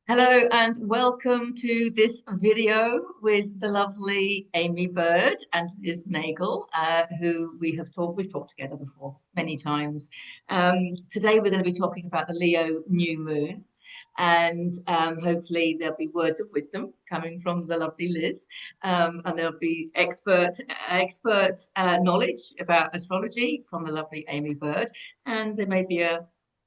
Hello and welcome to this video with the lovely Amy Bird and Liz Nagle, who we've talked together before many times. Today we're going to be talking about the Leo new moon, and hopefully there'll be words of wisdom coming from the lovely Liz, and there'll be expert knowledge about astrology from the lovely Amy Bird, and there may be a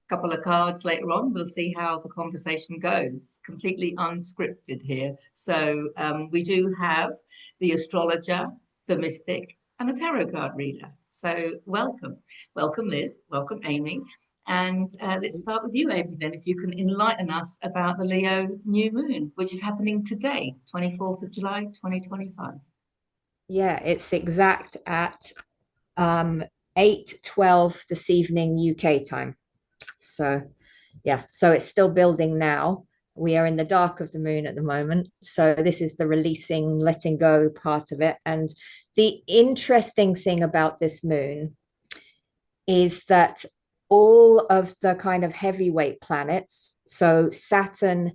couple of cards later on. We'll see how the conversation goes. Completely unscripted here. So we do have the astrologer, the mystic, and the tarot card reader. So welcome Liz, welcome Amy. And let's start with you, Amy, then, if you can enlighten us about the Leo new moon, which is happening today, 24th of July, 2025. Yeah, it's exact at 8:12 this evening UK time. So yeah, so it's still building now. We are in the dark of the moon at the moment. So this is the releasing, letting go part of it. And the interesting thing about this moon is that all of the kind of heavyweight planets, so Saturn,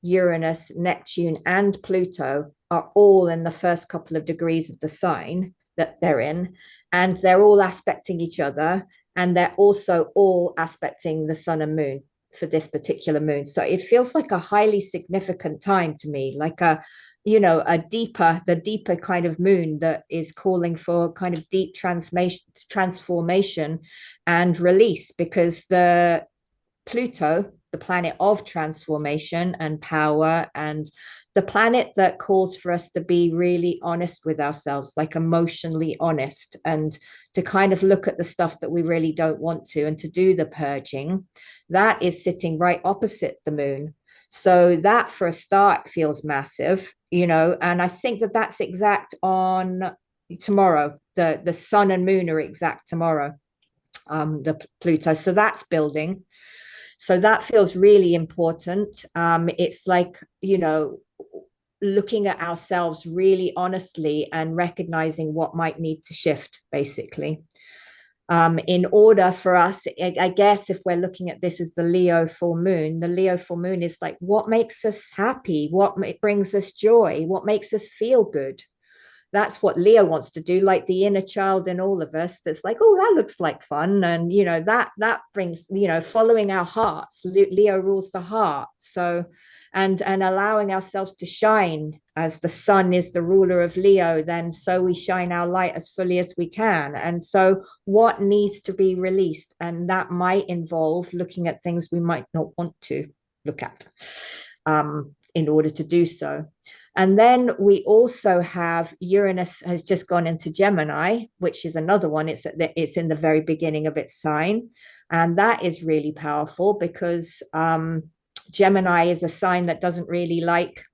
Uranus, Neptune, and Pluto, are all in the first couple of degrees of the sign that they're in, and they're all aspecting each other, and they're also all aspecting the sun and moon for this particular moon. So it feels like a highly significant time to me, like the deeper kind of moon that is calling for kind of deep transformation and release, because the Pluto, the planet of transformation and power, and the planet that calls for us to be really honest with ourselves, like emotionally honest, and to kind of look at the stuff that we really don't want to, and to do the purging, that is sitting right opposite the moon. So that for a start feels massive, and I think that that's exact on tomorrow. The sun and moon are exact tomorrow, the Pluto. So that's building. So that feels really important. It's like, looking at ourselves really honestly and recognizing what might need to shift, basically. In order for us, I guess, if we're looking at this as the Leo full moon is like, what makes us happy? What brings us joy? What makes us feel good? That's what Leo wants to do, like the inner child in all of us that's like, oh, that looks like fun. And that brings, following our hearts. Leo rules the heart. So and allowing ourselves to shine, as the sun is the ruler of Leo, then so we shine our light as fully as we can. And so what needs to be released? And that might involve looking at things we might not want to look at, in order to do so. And then we also have Uranus has just gone into Gemini, which is another one. It's in the very beginning of its sign. And that is really powerful because Gemini is a sign that doesn't really like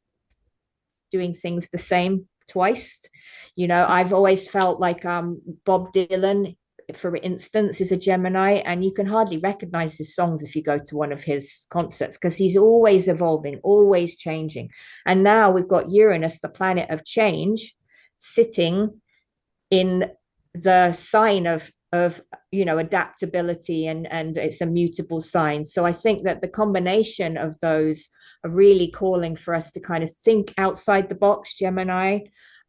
doing things the same twice. I've always felt like Bob Dylan, for instance, is a Gemini, and you can hardly recognize his songs if you go to one of his concerts, because he's always evolving, always changing. And now we've got Uranus, the planet of change, sitting in the sign of adaptability, and it's a mutable sign. So I think that the combination of those are really calling for us to kind of think outside the box, Gemini.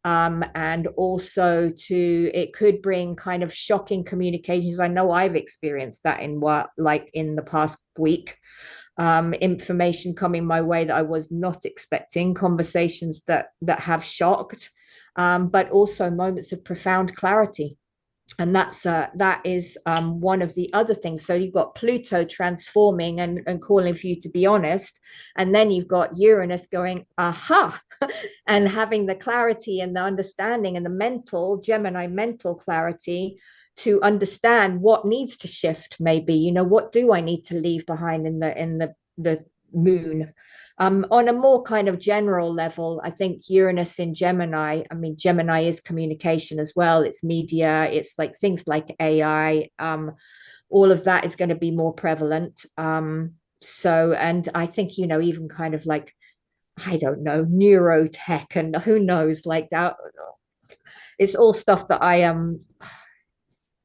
And also it could bring kind of shocking communications. I know I've experienced that in the past week. Information coming my way that I was not expecting, conversations that have shocked, but also moments of profound clarity. And that is one of the other things. So you've got Pluto transforming and calling for you to be honest, and then you've got Uranus going aha, and having the clarity and the understanding and the mental Gemini mental clarity to understand what needs to shift. Maybe, what do I need to leave behind in the moon. On a more kind of general level, I think Uranus in Gemini, I mean, Gemini is communication as well. It's media, it's like things like AI. All of that is going to be more prevalent. And I think, even kind of like, I don't know, neurotech and who knows, like that. It's all stuff that I am.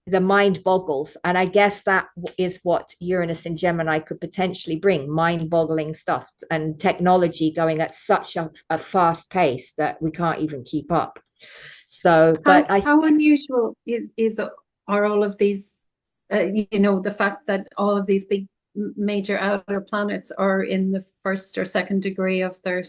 the mind boggles. And I guess that is what Uranus and Gemini could potentially bring, mind boggling stuff and technology going at such a fast pace that we can't even keep up. So, but how unusual is are all of these, the fact that all of these big major outer planets are in the first or second degree of their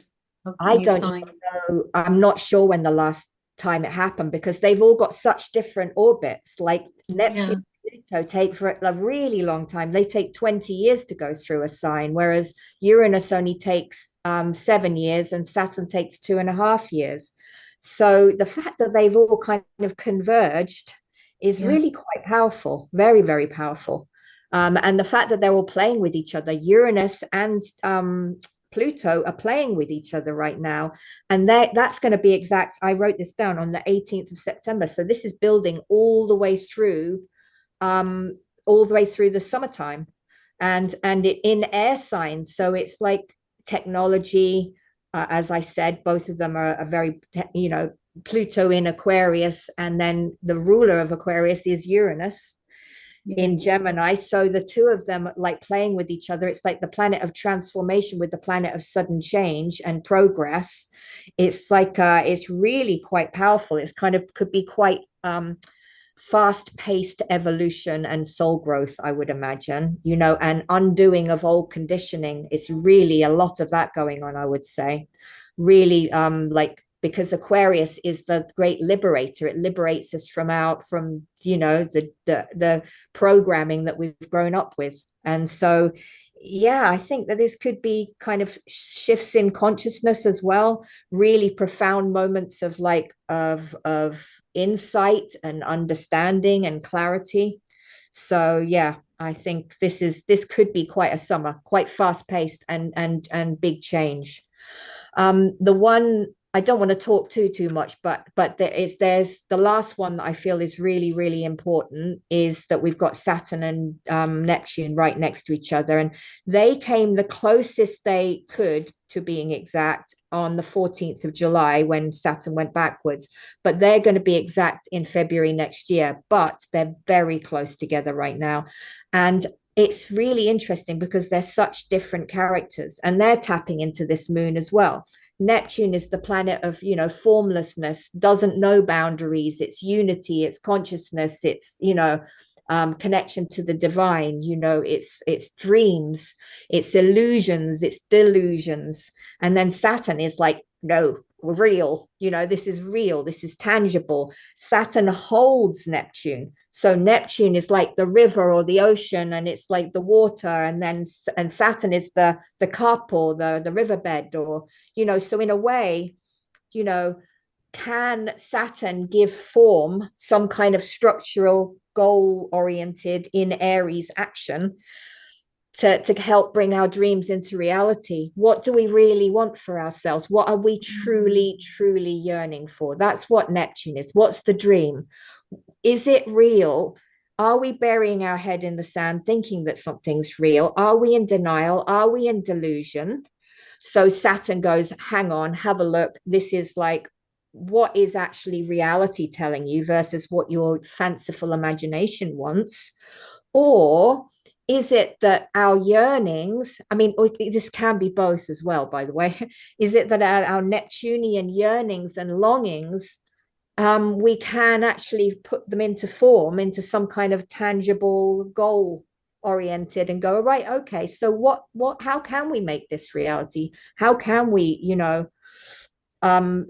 of I new don't sign. even know. I'm not sure when the last time it happened because they've all got such different orbits. Like Neptune Yeah, and Pluto take for a really long time. They take 20 years to go through a sign, whereas Uranus only takes 7 years and Saturn takes 2.5 years. So the fact that they've all kind of converged is yeah, really quite powerful, very, very powerful. And the fact that they're all playing with each other, Uranus and Pluto are playing with each other right now. And that's going to be exact. I wrote this down on the 18th of September. So this is building um, all the way through the summertime and it in air signs. So it's like technology. As I said, both of them are very, Pluto in Aquarius, and then the ruler of Aquarius is Uranus yeah. in Gemini. So the two of them like playing with each other. It's like the planet of transformation with the planet of sudden change and progress. It's like it's really quite powerful. It's kind of could be quite fast-paced evolution and soul growth, I would imagine, and undoing of old conditioning. It's really a lot of that going on, I would say. Really, like because Aquarius is the great liberator. It liberates us from the programming that we've grown up with. And so yeah, I think that this could be kind of shifts in consciousness as well, really profound moments of like of insight and understanding and clarity. So yeah, I think this could be quite a summer, quite fast paced and big change. The one I don't want to talk too much, but there's the last one that I feel is really really important is that we've got Saturn and Neptune right next to each other, and they came the closest they could to being exact on the 14th of July when Saturn went backwards, but they're going to be exact in February next year. But they're very close together right now, and it's really interesting because they're such different characters and they're tapping into this moon as well. Neptune is the planet of, formlessness, doesn't know boundaries. It's unity, it's consciousness, it's, connection to the divine. It's dreams, it's illusions, it's delusions. And then Saturn is like, no, real. This is real. This is tangible. Saturn holds Neptune. So Neptune is like the river or the ocean, and it's like the water, and Saturn is the cup or the riverbed, or so in a way, you know can Saturn give form, some kind of structural goal oriented in Aries action to help bring our dreams into reality? What do we really want for ourselves? What are we truly truly yearning for? That's what Neptune is. What's the dream? Is it real? Are we burying our head in the sand thinking that something's real? Are we in denial? Are we in delusion? So Saturn goes, hang on, have a look. This is like, what is actually reality telling you versus what your fanciful imagination wants? Or is it that our yearnings, I mean, this can be both as well, by the way, is it that our Neptunian yearnings and longings, we can actually put them into form, into some kind of tangible goal oriented, and go, right, okay, so how can we make this reality? How can we,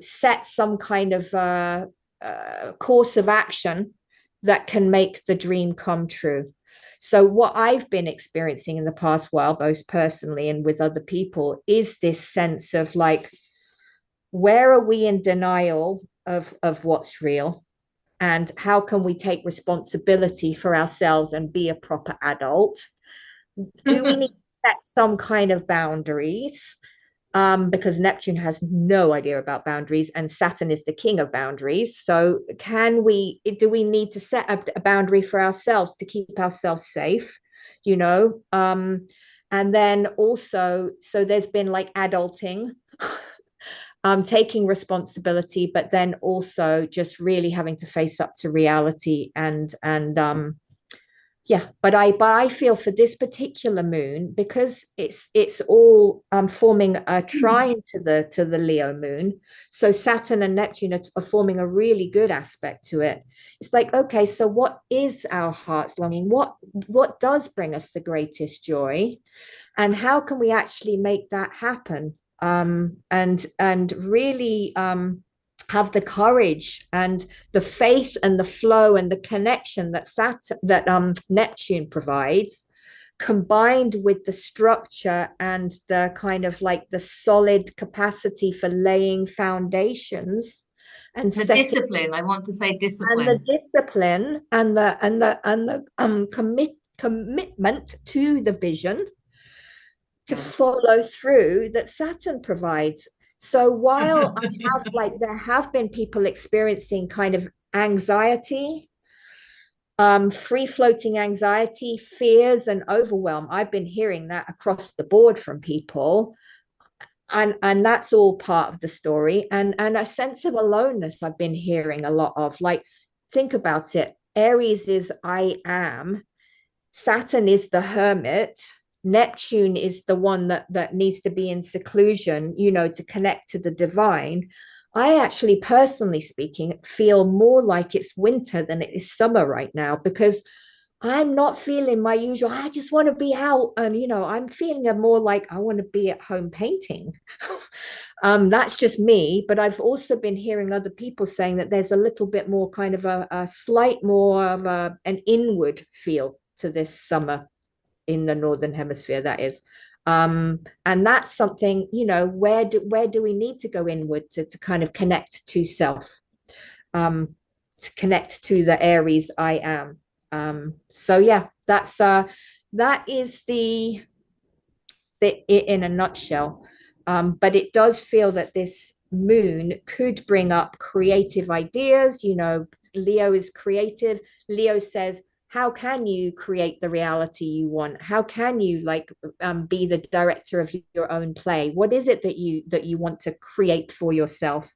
set some kind of course of action that can make the dream come true? So what I've been experiencing in the past while, both personally and with other people, is this sense of like, where are we in denial of what's real, and how can we take responsibility for ourselves and be a proper adult? Do we need to set some kind of boundaries? Because Neptune has no idea about boundaries and Saturn is the king of boundaries. So do we need to set a boundary for ourselves to keep ourselves safe? And then also, so there's been like adulting taking responsibility, but then also just really having to face up to reality. And yeah, but I feel for this particular moon, because it's all forming a trine to the Leo moon. So Saturn and Neptune are forming a really good aspect to it. It's like, okay, so what is our heart's longing? What does bring us the greatest joy? And how can we actually make that happen? And really have the courage and the faith and the flow and the connection that Neptune provides, combined with the structure and the kind of like the solid capacity for laying foundations and The discipline. I want to say and the discipline. discipline and the commitment to the vision to follow through that Saturn provides. So while there have been people experiencing kind of anxiety, free floating anxiety, fears, and overwhelm, I've been hearing that across the board from people. And that's all part of the story. And a sense of aloneness I've been hearing a lot of. Like, think about it. Aries is I am. Saturn is the hermit. Neptune is the one that needs to be in seclusion, to connect to the divine. I actually, personally speaking, feel more like it's winter than it is summer right now, because I'm not feeling my usual, I just want to be out. And, I'm feeling more like I want to be at home painting. That's just me. But I've also been hearing other people saying that there's a little bit more kind of a slight more of an inward feel to this summer in the northern hemisphere, that is. And that's something, where do we need to go inward to kind of connect to self, to connect to the Aries I am. So yeah, that is the in a nutshell. But it does feel that this moon could bring up creative ideas. Leo is creative. Leo says, how can you create the reality you want? How can you be the director of your own play? What is it that you want to create for yourself?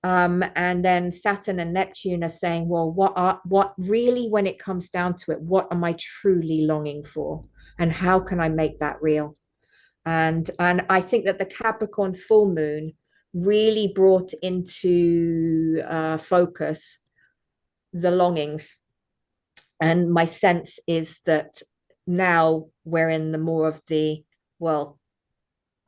And then Saturn and Neptune are saying, well, what really, when it comes down to it, what am I truly longing for? And how can I make that real? And I think that the Capricorn full moon really brought into focus the longings. And my sense is that now we're in the more of the, well,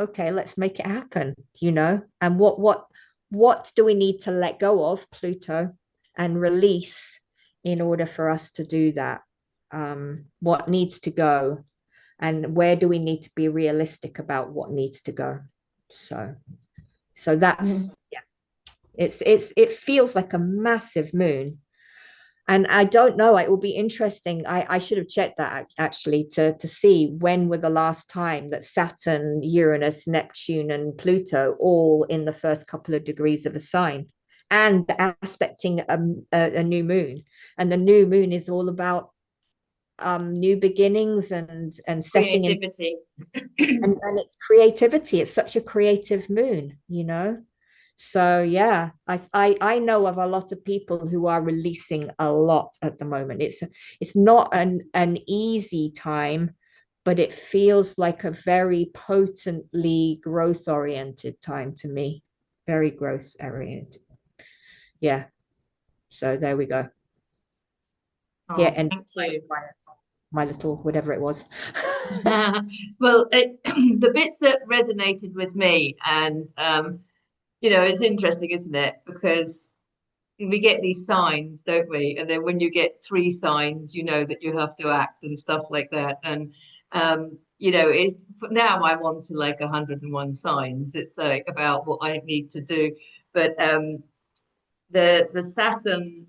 okay, let's make it happen, and what do we need to let go of, Pluto, and release in order for us to do that? What needs to go, and where do we need to be realistic about what needs to go? So that's yeah, it feels like a massive moon. And I don't know, it will be interesting. I should have checked that actually to see when were the last time that Saturn, Uranus, Neptune, and Pluto all in the first couple of degrees of a sign and aspecting a new moon. And the new moon is all about new beginnings and setting creativity. And it's creativity. It's such a creative moon, So yeah, I know of a lot of people who are releasing a lot at the moment. It's not an easy time, but it feels like a very potently growth oriented time to me. Very growth oriented. Yeah. So there we go. Oh, Yeah, and thank you. my little whatever it was. Well, the bits that resonated with me, and it's interesting, isn't it? Because we get these signs, don't we? And then when you get 3 signs, you know that you have to act and stuff like that. And it's now I'm on to like 101 signs. It's like about what I need to do. But the Saturn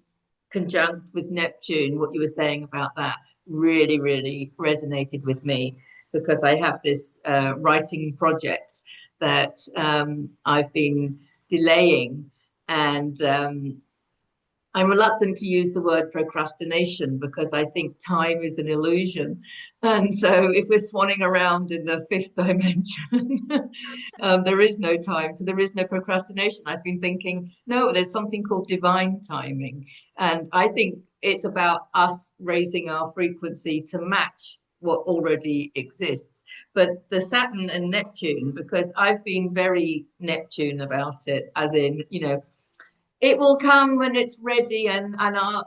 conjunct with Neptune, what you were saying about that really, really resonated with me, because I have this writing project that I've been delaying, and I'm reluctant to use the word procrastination because I think time is an illusion. And so if we're swanning around in the fifth dimension, there is no time. So there is no procrastination. I've been thinking, no, there's something called divine timing. And I think it's about us raising our frequency to match what already exists. But the Saturn and Neptune, because I've been very Neptune about it, as in, it will come when it's ready, and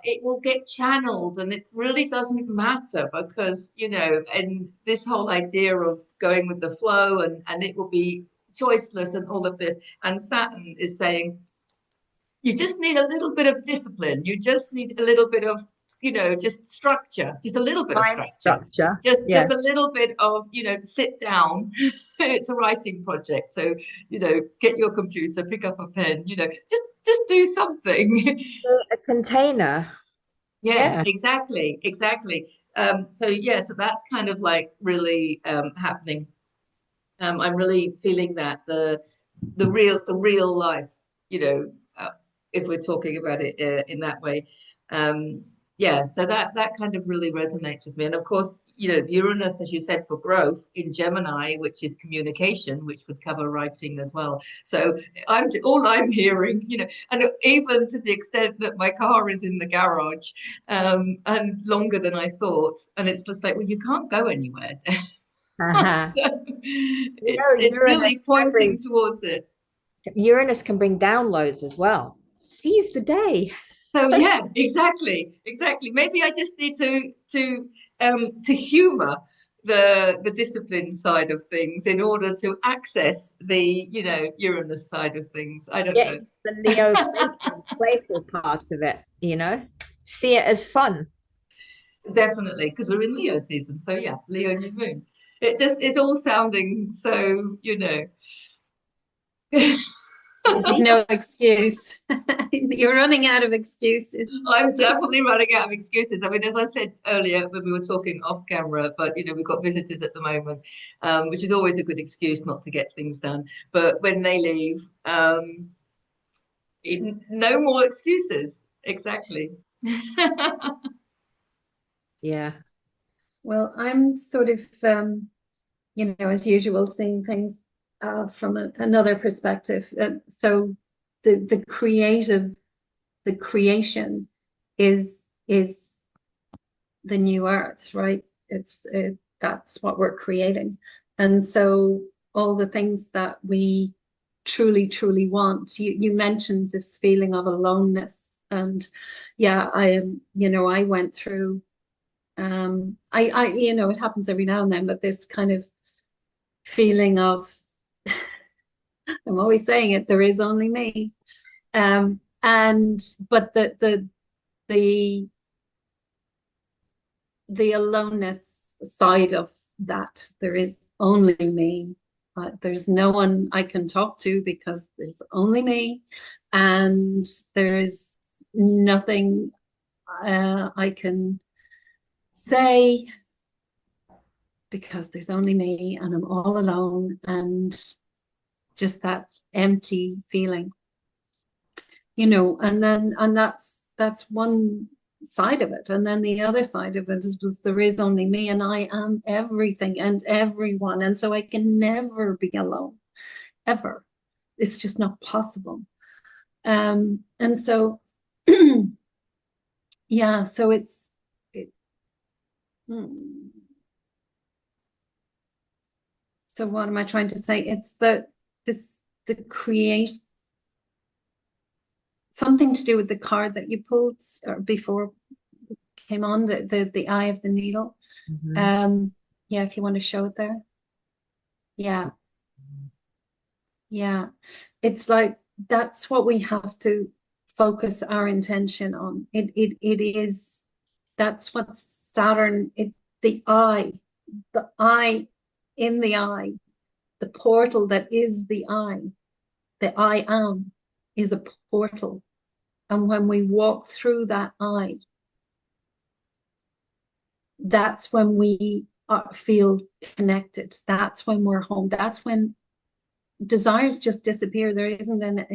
it will get channeled, and it really doesn't matter because and this whole idea of going with the flow, and it will be choiceless and all of this. And Saturn is saying you just need a little bit of discipline, you just need a little bit of just structure, just a little bit of structure, just a little bit of sit down. It's a writing project, so get your computer, pick up a pen, just do something. A container. Yeah, exactly. So that's kind of like really happening. I'm really feeling that the real life, if we're talking about it in that way. So that kind of really resonates with me. And of course, Uranus, as you said, for growth in Gemini, which is communication, which would cover writing as well. So I'm hearing, and even to the extent that my car is in the garage, and longer than I thought, and it's just like, well, you can't go anywhere. So it's really pointing towards it. Uranus can bring downloads as well. Seize the day. So yeah, exactly. Maybe I just need to humor the discipline side of things in order to access the Uranus side of things. I don't know. The Leo playful part of it, see it as fun. Definitely, because we're in Leo season. So yeah, Leo new moon. It's all sounding so There's no excuse. You're running out of excuses. I'm definitely running out of excuses. I mean, as I said earlier when we were talking off camera, but we've got visitors at the moment, which is always a good excuse not to get things done. But when they leave, no more excuses. Exactly. Yeah. Well, I'm sort of, as usual, seeing things from another perspective. So the creation is the new earth, right? That's what we're creating. And so all the things that we truly want, you mentioned this feeling of aloneness. And yeah, I went through it happens every now and then, but this kind of feeling of I'm always saying it, there is only me. But the aloneness side of that, there is only me. There's no one I can talk to because there's only me, and there's nothing I can say because there's only me and I'm all alone, and just that empty feeling, and that's one side of it. And then the other side of it was there is only me, and I am everything and everyone, and so I can never be alone, ever. It's just not possible. And so yeah, so so what am I trying to say? It's the create something to do with the card that you pulled before came on, the eye of the needle. Mm-hmm. Yeah, if you want to show it there. Yeah. It's like that's what we have to focus our intention on. It is, that's what Saturn, the eye in the eye, the portal that is the I am is a portal. And when we walk through that eye, that's when we feel connected. That's when we're home. That's when desires just disappear. There isn't there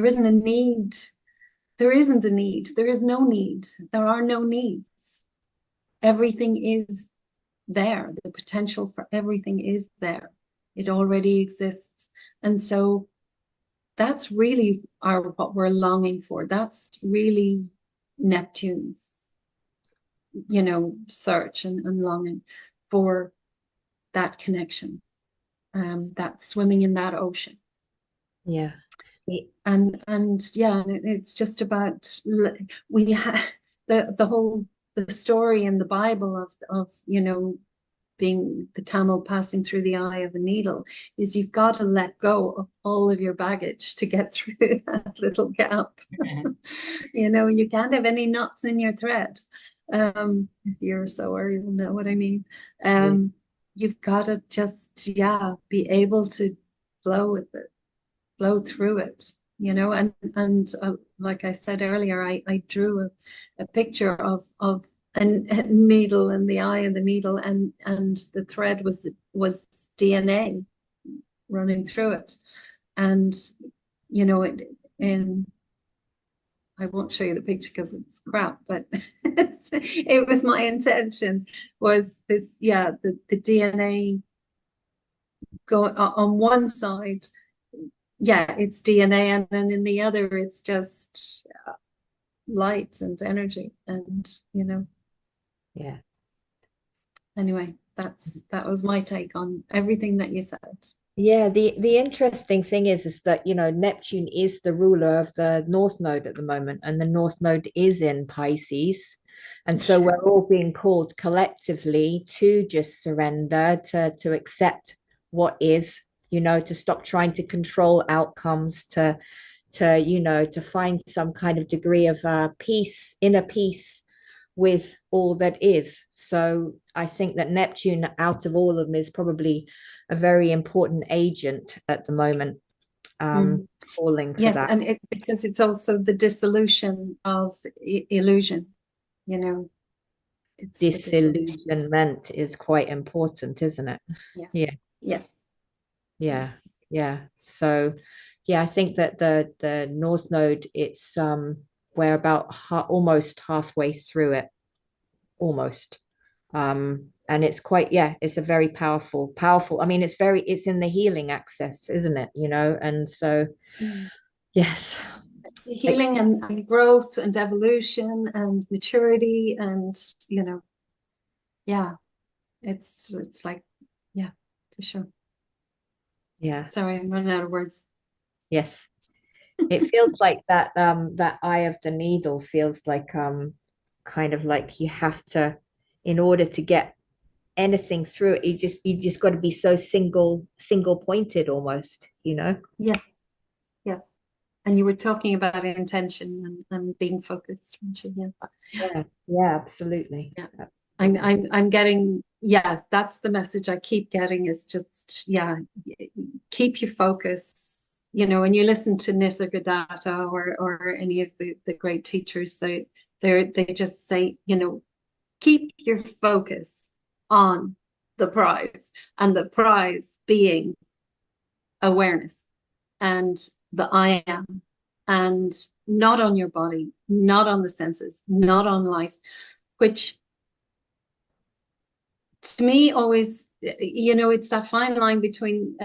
isn't a need there isn't a need. There is no need. There are no needs. Everything is there. The potential for everything is there. It already exists. And so that's really what we're longing for. That's really Neptune's, search and longing for that connection, that swimming in that ocean. Yeah. And yeah, it's just about, we have the story in the Bible of being the camel passing through the eye of a needle, is you've got to let go of all of your baggage to get through that little gap. You can't have any knots in your thread. If you're a sewer, you'll know what I mean. You've got to just, be able to flow with it, flow through it, and like I said earlier, I drew a picture of a needle in the eye of the needle, and the thread was DNA running through it. And I won't show you the picture because it's crap, but it was my intention, was this, the DNA go on one side, it's DNA, and then in the other it's just light and energy, and anyway, that was my take on everything that you said. The interesting thing is that Neptune is the ruler of the North Node at the moment, and the North Node is in Pisces, and so we're all being called collectively to just surrender, to accept what is, to stop trying to control outcomes, to find some kind of degree of peace, inner peace with all that is. So I think that Neptune, out of all of them, is probably a very important agent at the moment, calling for that. And because it's also the dissolution of illusion, it's disillusionment is quite important, isn't it? Yes. So I think that the North Node, it's we're about almost halfway through it, almost. And it's quite, it's a very powerful, I mean, it's in the healing axis, isn't it? And so yes, healing and growth and evolution and maturity, and it's like, for sure. Sorry, I'm running out of words. Yes. It feels like that that eye of the needle feels like kind of like you have to, in order to get anything through it, you just got to be so single pointed almost, Yes. And you were talking about intention and being focused, weren't you? Absolutely. I'm getting, that's the message I keep getting, is just, keep your focus. When you listen to Nisargadatta or any of the great teachers, they just say, keep your focus on the prize, and the prize being awareness and the I am, and not on your body, not on the senses, not on life, which to me always, it's that fine line between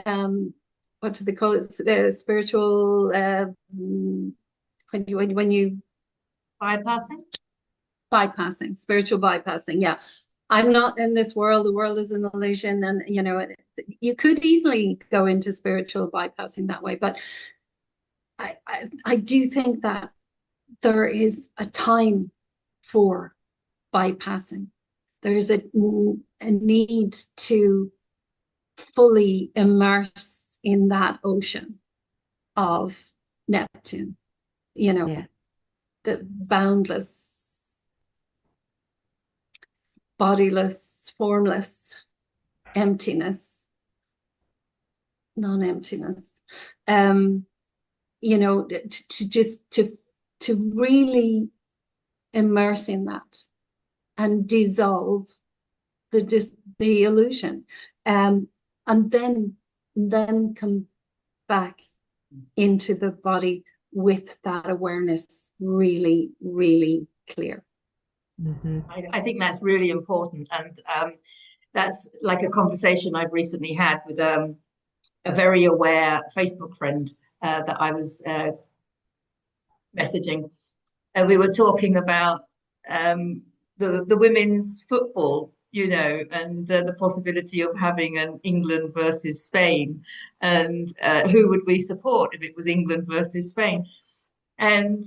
what do they call it, spiritual, when you bypassing, spiritual bypassing. I'm not in this world, the world is an illusion, and you could easily go into spiritual bypassing that way, but I do think that there is a time for bypassing. There is a need to fully immerse in that ocean of Neptune, the boundless, bodiless, formless emptiness, non-emptiness, to really immerse in that and dissolve the illusion, and then come back into the body with that awareness really, really clear. Mm-hmm. I think that's really important. And that's like a conversation I've recently had with a very aware Facebook friend that I was messaging. And we were talking about the women's football, you know, and the possibility of having an England versus Spain, and who would we support if it was England versus Spain? And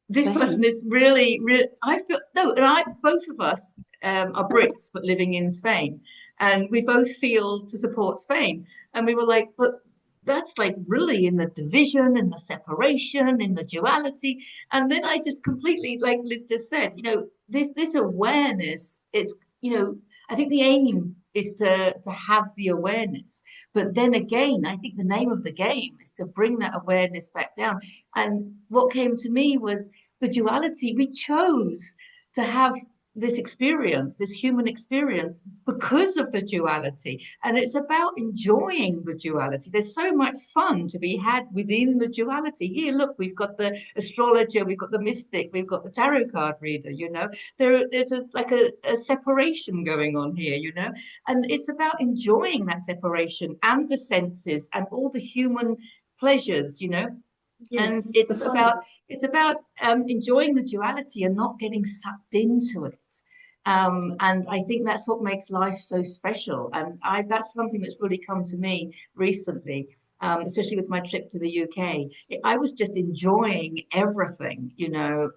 this person Spain. is really, really, I feel, no, and I, both of us are Brits, but living in Spain. And we both feel to support Spain. And we were like, but that's like really in the division, in the separation, in the duality. And then I just completely, like Liz just said, you know, this awareness is, you know, I think the aim is to have the awareness. But then again, I think the name of the game is to bring that awareness back down. And what came to me was the duality. We chose to have this experience, this human experience, because of the duality. And it's about enjoying the duality. There's so much fun to be had within the duality. Here, look, we've got the astrologer, we've got the mystic, we've got the tarot card reader, you know. There's a separation going on here, you know. And it's about enjoying that separation and the senses and all the human pleasures, you know. And Yes, it's about enjoying the duality and not getting sucked into it. And I think that's what makes life so special. And that's something that's really come to me recently, especially with my trip to the UK. I was just enjoying everything, you know.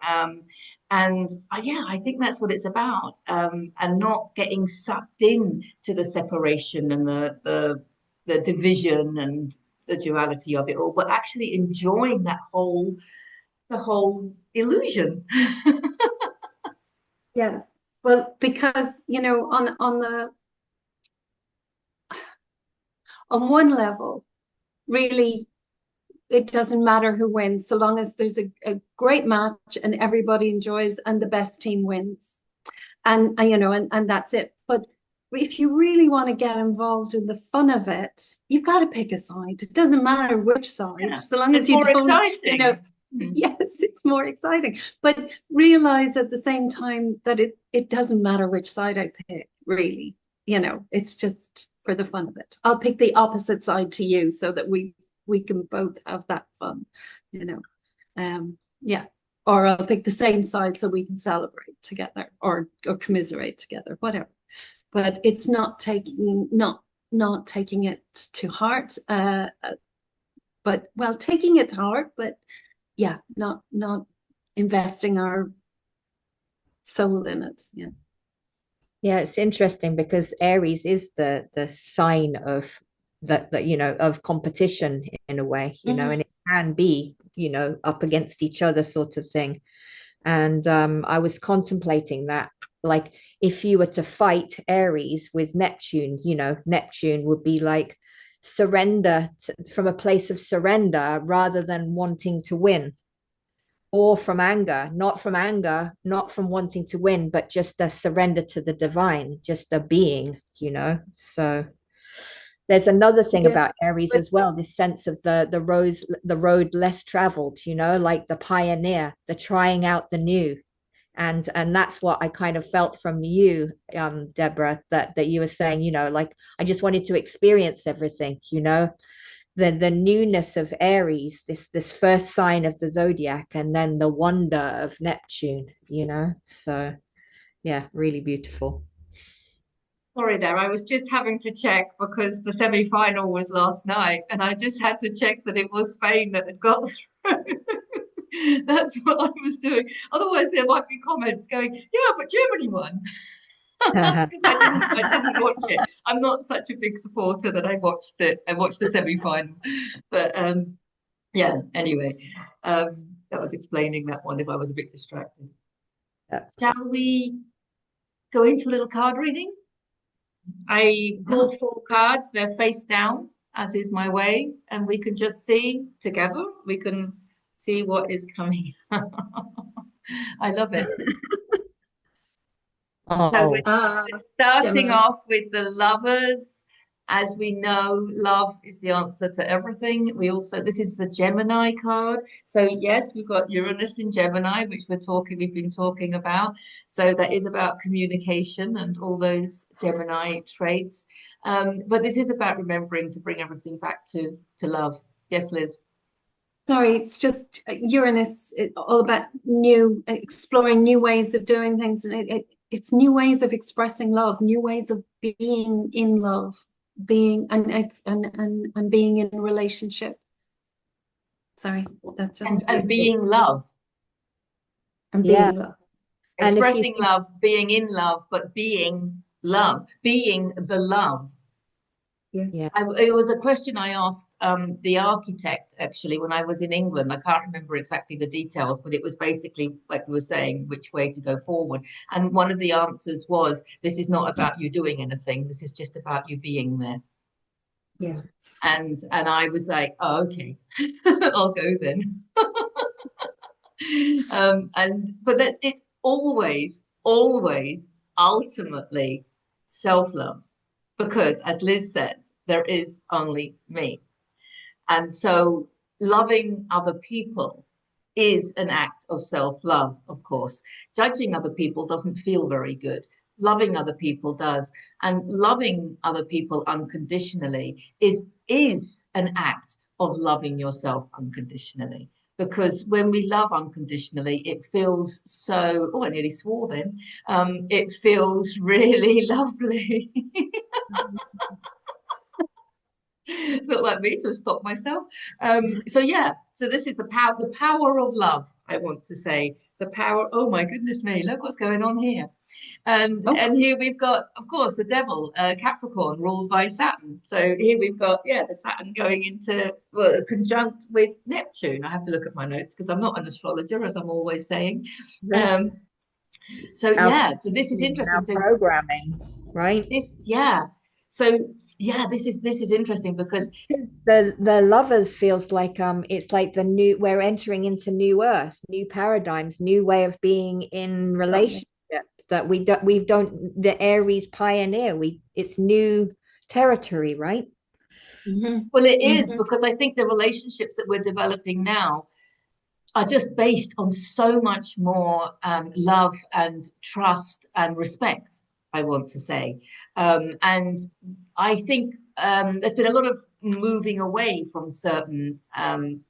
And yeah, I think that's what it's about, and not getting sucked in to the separation and the division and the duality of it all, but actually enjoying the whole illusion. yes. Well, because, you know, on one level, really, it doesn't matter who wins, so long as there's a great match and everybody enjoys and the best team wins. And you know, and that's it. But if you really want to get involved in the fun of it, you've got to pick a side. It doesn't matter which side, Yeah. so long It's as you more don't, exciting. you know, yes, it's more exciting. But realize at the same time that it doesn't matter which side I pick, really. You know, it's just for the fun of it. I'll pick the opposite side to you so that we can both have that fun, you know. Yeah. Or I'll pick the same side so we can celebrate together or commiserate together, whatever. But it's not taking it to heart. But well, taking it to heart, but yeah, not investing our soul in it. Yeah. Yeah, it's interesting because Aries is the sign of that you know of competition in a way, you know, and it can be, you know, up against each other sort of thing. And I was contemplating that, like, if you were to fight Aries with Neptune, you know, Neptune would be like from a place of surrender rather than wanting to win, or from anger, not from wanting to win, but just a surrender to the divine, just a being, you know. So there's another thing Yeah. about Aries as well, this sense of the road less traveled, you know, like the pioneer, the trying out the new. And that's what I kind of felt from you, Deborah, that you were saying, you know, like I just wanted to experience everything, you know, the newness of Aries, this first sign of the zodiac, and then the wonder of Neptune, you know. So yeah, really beautiful. Sorry there, I was just having to check because the semi-final was last night, and I just had to check that it was Spain that had got through. That's what I was doing. Otherwise, there might be comments going, "Yeah, but Germany won," because I didn't watch it. I'm not such a big supporter that I watched it. I watched the semi-final, but yeah. Anyway, that was explaining that one. If I was a bit distracted, shall we go into a little card reading? I pulled four cards, they're face down, as is my way, and we can just see together, we can see what is coming. I love it. So Oh, we're starting Gemini. off with the lovers, As we know, love is the answer to everything. This is the Gemini card. So yes, we've got Uranus in Gemini, which we've been talking about. So that is about communication and all those Gemini traits. But this is about remembering to bring everything back to love. Yes, Liz. Sorry, it's just Uranus, all about exploring new ways of doing things, and it's new ways of expressing love, new ways of being in love, being and being in a relationship. Sorry, that's just and being love. And being love. Expressing love, being in love, but being love, being the love. Yeah. It was a question I asked the architect actually when I was in England. I can't remember exactly the details, but it was basically like we were saying, which way to go forward. And one of the answers was, this is not about you doing anything. This is just about you being there. Yeah. And I was like, oh, okay, I'll go then. But it's always, always ultimately self-love. Because as Liz says, there is only me. And so loving other people is an act of self-love, of course. Judging other people doesn't feel very good. Loving other people does. And loving other people unconditionally is an act of loving yourself unconditionally. Because when we love unconditionally, it feels so, oh, I nearly swore then. It feels really lovely. It's not like me to stop myself. So yeah, so this is the power of love, I want to say. The power, oh my goodness me, look what's going on here. And here we've got, of course, the devil, Capricorn, ruled by Saturn. So here we've got, the Saturn going into conjunct with Neptune. I have to look at my notes because I'm not an astrologer, as I'm always saying. So this is interesting. So programming, right? This is interesting because the lovers feels like it's like we're entering into new earth, new paradigms, new way of being in relationship that we don't the Aries pioneer, it's new territory, right? Well, it is because I think the relationships that we're developing now are just based on so much more love and trust and respect, I want to say. And I think there's been a lot of moving away from certain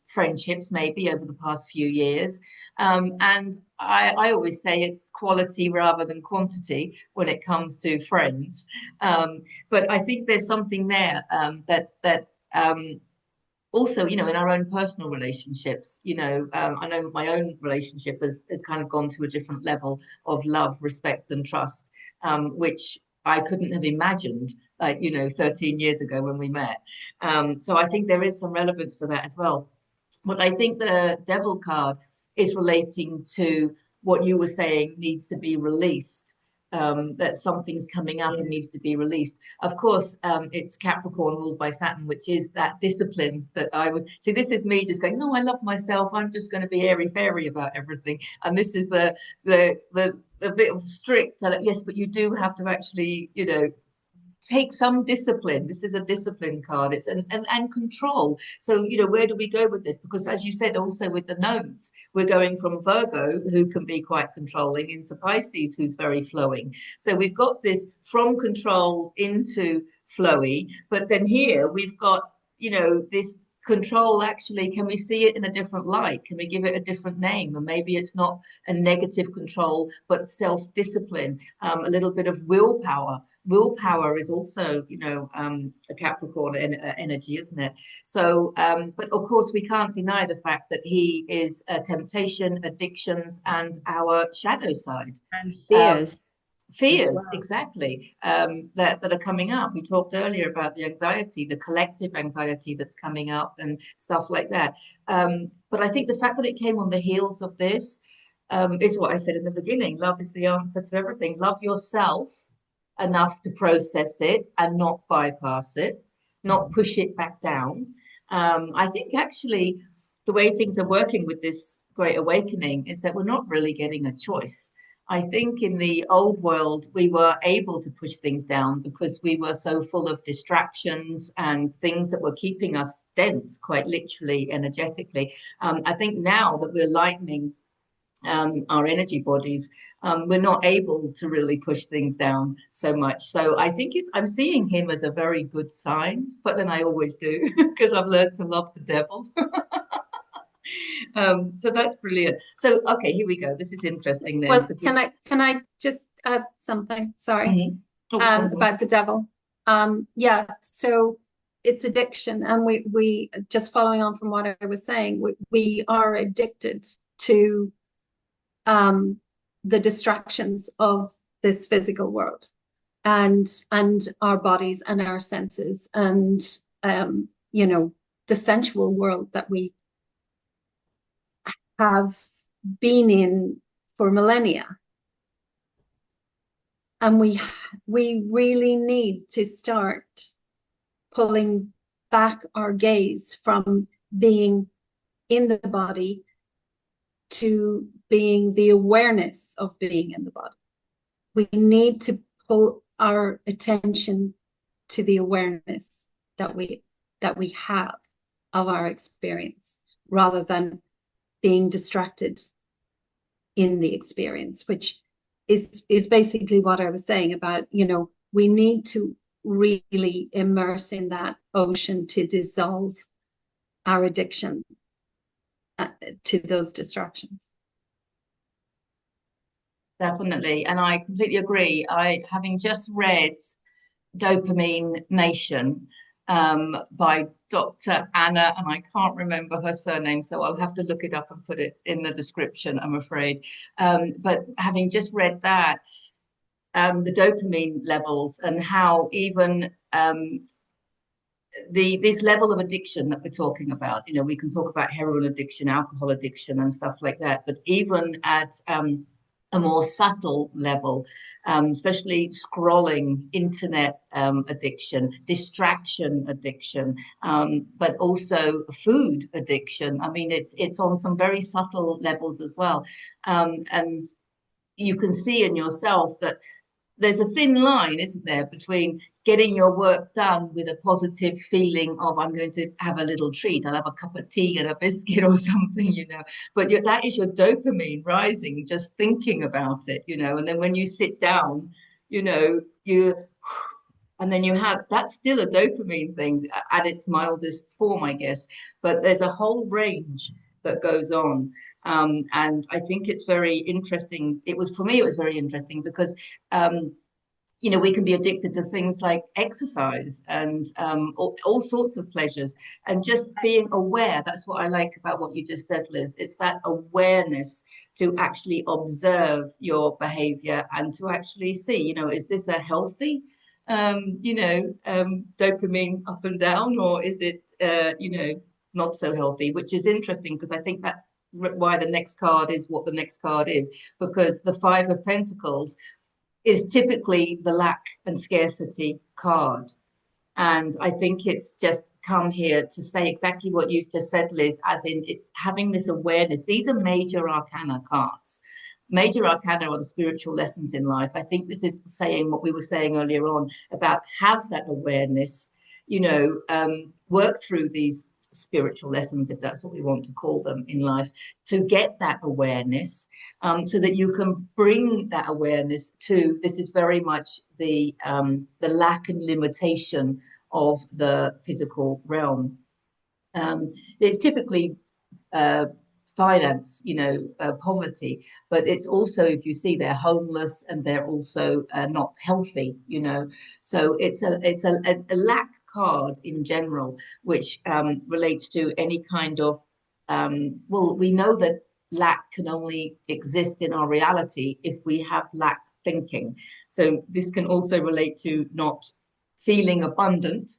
friendships, maybe over the past few years. And I always say it's quality rather than quantity when it comes to friends. But I think there's something there that also, in our own personal relationships, I know my own relationship has kind of gone to a different level of love, respect, and trust, which I couldn't have imagined, 13 years ago when we met. So I think there is some relevance to that as well. But I think the devil card is relating to what you were saying needs to be released. That something's coming up and needs to be released. Of course, it's Capricorn ruled by Saturn, which is that discipline that see, this is me just going, no, I love myself. I'm just going to be airy fairy about everything. And this is the bit of strict, yes, but you do have to actually, take some discipline. This is a discipline card. It's and control. So, where do we go with this? Because as you said, also with the nodes, we're going from Virgo, who can be quite controlling, into Pisces, who's very flowing. So we've got this from control into flowy, but then here we've got, this control. Actually, can we see it in a different light? Can we give it a different name? And maybe it's not a negative control, but self-discipline, a little bit of willpower. Willpower is also, a Capricorn energy, isn't it? So, but of course, we can't deny the fact that he is temptation, addictions, and our shadow side. And fears. Exactly, that are coming up. We talked earlier about the anxiety, the collective anxiety that's coming up and stuff like that. But I think the fact that it came on the heels of this is what I said in the beginning. Love is the answer to everything. Love yourself enough to process it and not bypass it, not push it back down. I think actually the way things are working with this Great Awakening is that we're not really getting a choice. I think in the old world, we were able to push things down because we were so full of distractions and things that were keeping us dense, quite literally, energetically. I think now that we're lightening our energy bodies, we're not able to really push things down so much. So I think I'm seeing him as a very good sign, but then I always do because I've learned to love the devil. So that's brilliant. So, okay, here we go. This is interesting then. Well, can I just add something? Sorry. Mhm. Oh, About the devil. Yeah, so it's addiction, and we just following on from what I was saying, we are addicted to the distractions of this physical world and our bodies and our senses and you know, the sensual world that we have been in for millennia. And we really need to start pulling back our gaze from being in the body to being the awareness of being in the body. We need to pull our attention to the awareness that we have of our experience, rather than being distracted in the experience, which is basically what I was saying about, you know, we need to really immerse in that ocean to dissolve our addiction to those distractions. definitely. And I completely agree. Having just read Dopamine Nation by Dr. Anna, and I can't remember her surname, so I'll have to look it up and put it in the description, I'm afraid. But having just read that, the dopamine levels and how even this level of addiction that we're talking about, you know, we can talk about heroin addiction, alcohol addiction, and stuff like that, but even at a more subtle level, especially scrolling, internet addiction, distraction addiction, but also food addiction. I mean, it's on some very subtle levels as well, and you can see in yourself that there's a thin line, isn't there, between getting your work done with a positive feeling of I'm going to have a little treat, I'll have a cup of tea and a biscuit or something, you know, but that is your dopamine rising, just thinking about it, you know, and then when you sit down, you know, and then you have, that's still a dopamine thing at its mildest form, I guess, but there's a whole range that goes on. And I think it's very interesting. For me, it was very interesting because, you know, we can be addicted to things like exercise and all sorts of pleasures, and just being aware. That's what I like about what you just said, Liz. It's that awareness to actually observe your behavior and to actually see, you know, is this a healthy, you know, dopamine up and down, or is it, you know, not so healthy, which is interesting because I think that's why the next card is what the next card is, because the Five of Pentacles is typically the lack and scarcity card. And I think it's just come here to say exactly what you've just said, Liz, as in it's having this awareness. These are major arcana cards. Major arcana are the spiritual lessons in life. I think this is saying what we were saying earlier on about have that awareness, you know, work through these spiritual lessons, if that's what we want to call them in life, to get that awareness, so that you can bring that awareness to, this is very much the lack and limitation of the physical realm. It's typically finance, you know, poverty, but it's also, if you see, they're homeless and they're also not healthy, you know. So it's a lack card in general, which relates to any kind of, well, we know that lack can only exist in our reality if we have lack thinking. So this can also relate to not feeling abundant.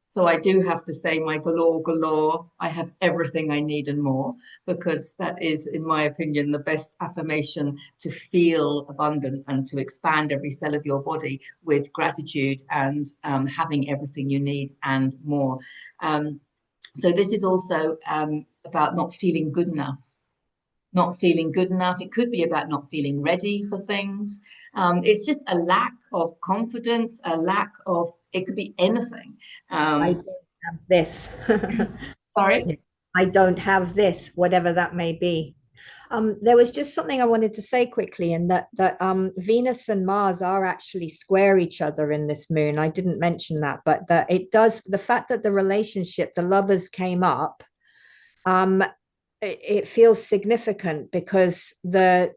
So I do have to say my galore, I have everything I need and more, because that is, in my opinion, the best affirmation to feel abundant and to expand every cell of your body with gratitude and having everything you need and more. So this is also about not feeling good enough. not feeling good enough. It could be about not feeling ready for things. It's just a lack of confidence, a lack of, it could be anything. I don't have this. Sorry? I don't have this, whatever that may be. There was just something I wanted to say quickly, and that Venus and Mars are actually square each other in this moon. I didn't mention that, but that it does, the fact that the relationship, the lovers came up, um, it feels significant because the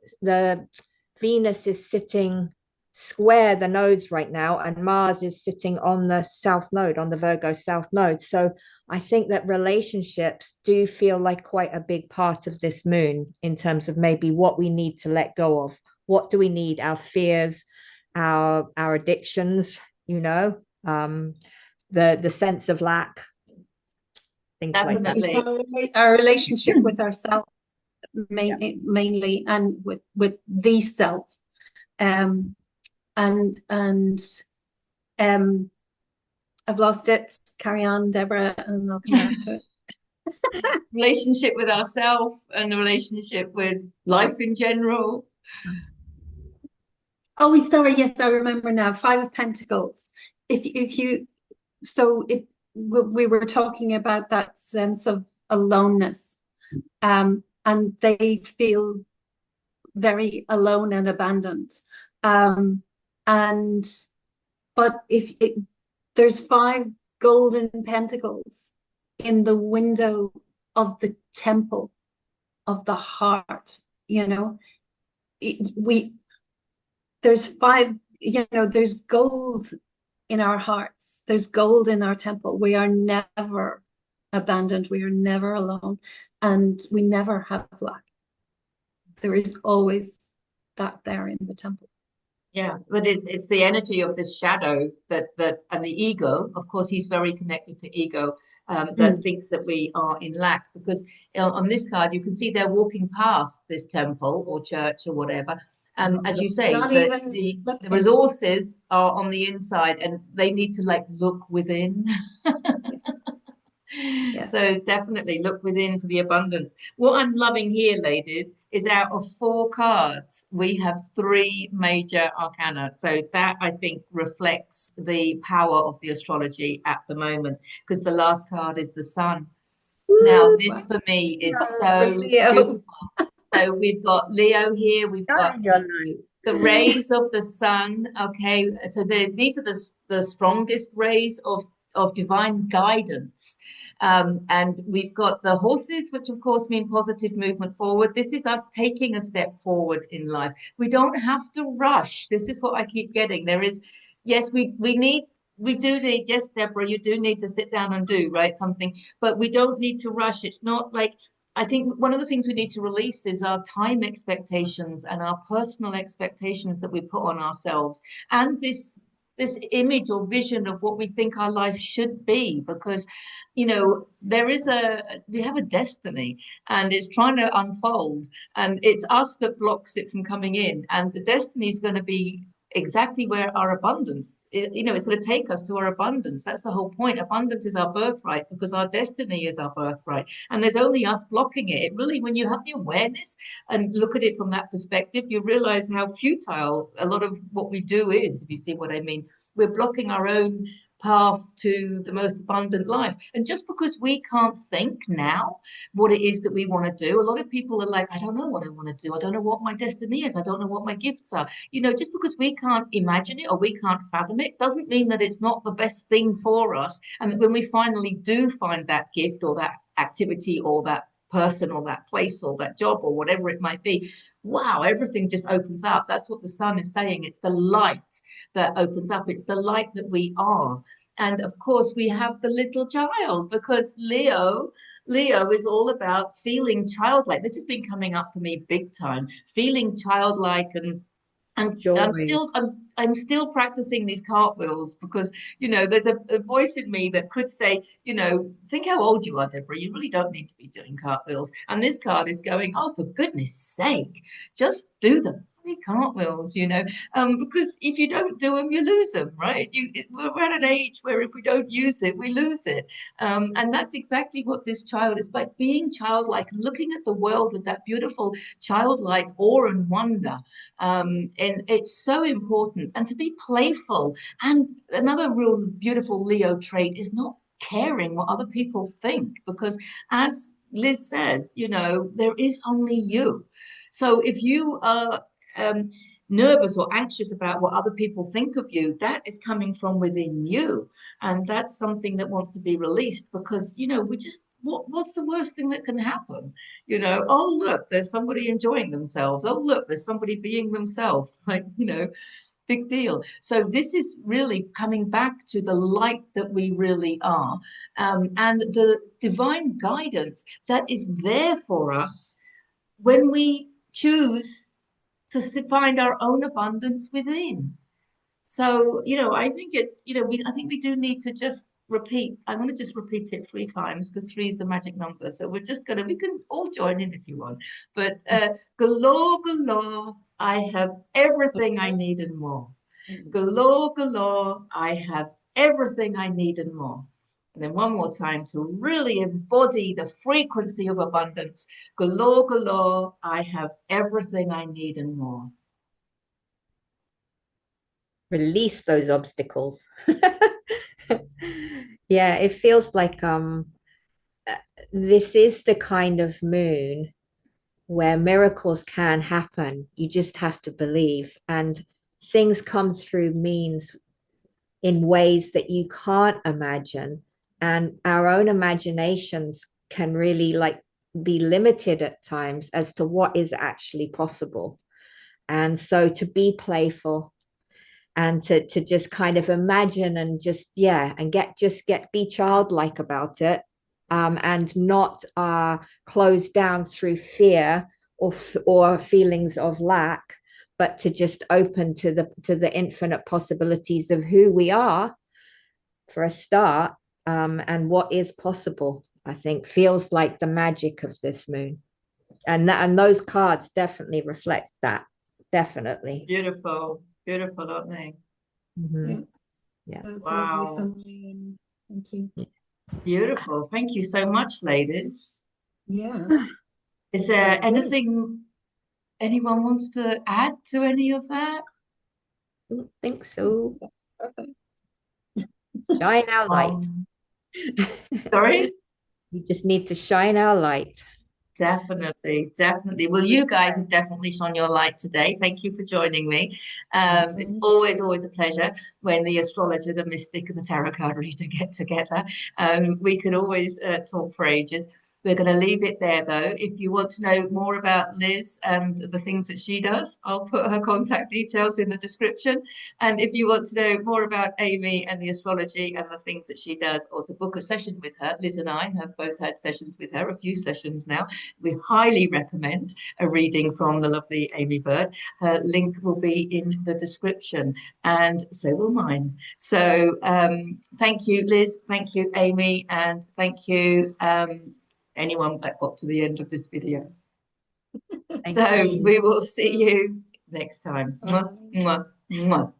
Venus is sitting square the nodes right now, and Mars is sitting on the south node, on the Virgo south node. So I think that relationships do feel like quite a big part of this moon in terms of maybe what we need to let go of. What do we need? Our fears, our addictions, the sense of lack, things like that. Definitely. Our relationship with ourselves Yeah. mainly, and with the self. And I've lost it. Carry on, Deborah, and I'll come back to it. Relationship with ourselves and the relationship with life in general. Oh, sorry. Yes, I remember now. Five of Pentacles. We were talking about that sense of aloneness, and they feel very alone and abandoned. And but there's five golden pentacles in the window of the temple of the heart, there's five, there's gold in our hearts, there's gold in our temple. We are never abandoned, we are never alone, and we never have lack. There is always that there in the temple. Yeah, but it's the energy of this shadow that and the ego. Of course, he's very connected to ego, that thinks that we are in lack, because on this card you can see they're walking past this temple or church or whatever. As you say, the resources are on the inside, and they need to like look within. Yes. So definitely look within for the abundance. What I'm loving here, ladies, is out of 4 cards, we have 3 major arcana. So that, I think, reflects the power of the astrology at the moment, because the last card is the sun. Now, this for me is so beautiful. So we've got Leo here. We've got the rays of the sun. Okay, so these are the strongest rays of divine guidance. And we've got the horses, which of course mean positive movement forward. This is us taking a step forward in life. We don't have to rush. This is what I keep getting. There is, yes, we do need, yes, Deborah, you do need to sit down and do, right, something, but we don't need to rush. It's not like, I think one of the things we need to release is our time expectations and our personal expectations that we put on ourselves, and this image or vision of what we think our life should be, because we have a destiny, and it's trying to unfold, and it's us that blocks it from coming in, and the destiny is going to be exactly where our abundance it's going to take us to our abundance. That's the whole point. Abundance is our birthright, because our destiny is our birthright, and there's only us blocking it. It really, when you have the awareness and look at it from that perspective, you realize how futile a lot of what we do is, if you see what I mean. We're blocking our own path to the most abundant life. And just because we can't think now what it is that we want to do, a lot of people are like, I don't know what I want to do. I don't know what my destiny is. I don't know what my gifts are. Just because we can't imagine it or we can't fathom it doesn't mean that it's not the best thing for us. And when we finally do find that gift or that activity or that person or that place or that job or whatever it might be, wow, everything just opens up. That's what the sun is saying. It's the light that opens up. It's the light that we are. And of course, we have the little child, because Leo is all about feeling childlike. This has been coming up for me big time, feeling childlike, and I'm still practicing these cartwheels, because there's a voice in me that could say, think how old you are, Deborah. You really don't need to be doing cartwheels. And this card is going, oh, for goodness sake, just do them. be cartwheels, because if you don't do them, you lose them, right? We're at an age where if we don't use it, we lose it. And that's exactly what this child is, by being childlike and looking at the world with that beautiful childlike awe and wonder. And it's so important. And to be playful. And another real beautiful Leo trait is not caring what other people think, because as Liz says, there is only you. So if you are nervous or anxious about what other people think of you, that is coming from within you. And that's something that wants to be released, because, we just, what's the worst thing that can happen? Oh, look, there's somebody enjoying themselves. Oh, look, there's somebody being themselves. Like, big deal. So this is really coming back to the light that we really are, and the divine guidance that is there for us when we choose to find our own abundance within. So, I think it's, I think we do need to just repeat. I'm going to just repeat it 3 times, because 3 is the magic number. So we can all join in if you want. But galore, galore, I have everything I need and more. Galore, galore, I have everything I need and more. And then one more time to really embody the frequency of abundance. Galore, galore, I have everything I need and more. Release those obstacles. Yeah, it feels like this is the kind of moon where miracles can happen. You just have to believe, and things come through means in ways that you can't imagine, and our own imaginations can really be limited at times as to what is actually possible. And so to be playful and to just kind of imagine and just be childlike about it, and not close down through fear or feelings of lack, but to just open to the infinite possibilities of who we are for a start, and what is possible. I think feels like the magic of this moon, and those cards definitely reflect that. Definitely. Beautiful, aren't they? Mm-hmm. Yeah. Wow. Thank you. Beautiful. Thank you so much, ladies. Yeah. Is there anything anyone wants to add to any of that? I don't think so. Shine our light. Sorry? We just need to shine our light. Definitely, definitely. Well, you guys have definitely shone your light today. Thank you for joining me. It's always a pleasure when the astrologer, the mystic, and the tarot card reader get together. We could always talk for ages. We're going to leave it there, though. If you want to know more about Liz and the things that she does, I'll put her contact details in the description. And if you want to know more about Amy and the astrology and the things that she does, or to book a session with her, Liz and I have both had sessions with her, a few sessions now. We highly recommend a reading from the lovely Amy Bird. Her link will be in the description, and so will mine. So thank you, Liz. Thank you, Amy. And thank you, anyone that got to the end of this video. So we will see you next time. Mwah, mwah, mwah.